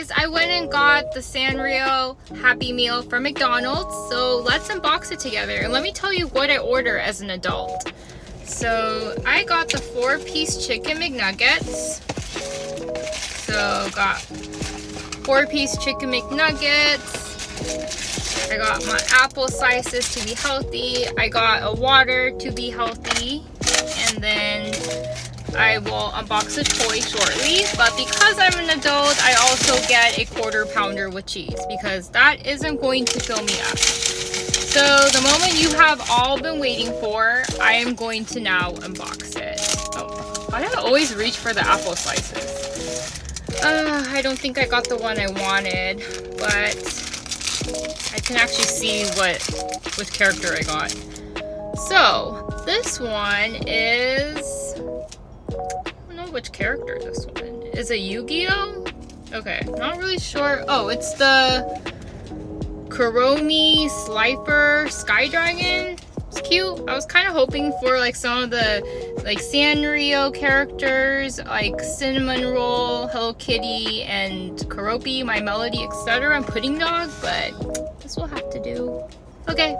guys, I went and got the Sanrio Happy Meal from McDonald's, so let's unbox it together. And let me tell you what I order as an adult. So I got the 4-piece chicken McNuggets. So got 4-piece chicken McNuggets. I got my apple slices to be healthy. I got a water to be healthy. And then I will unbox the toy shortly. But because I'm an adult, I also get a 1/4 pounder with cheese because that isn't going to fill me up. So the moment you have all been waiting for, I am going to now unbox it. Oh, why do I always reach for the apple slices? I don't think I got the one I wanted, but I can actually see which character I got. So this one is, I don't know which character this one is. It Yugioh? Okay, not really sure. Oh, it's the Kuromi Slifer Sky Dragon. It's cute. I was kind of hoping for like some of the like Sanrio characters, like Cinnamon Roll, Hello Kitty, and Karopi, My Melody, etc. and Pudding Dog, but this will have to do. Okay,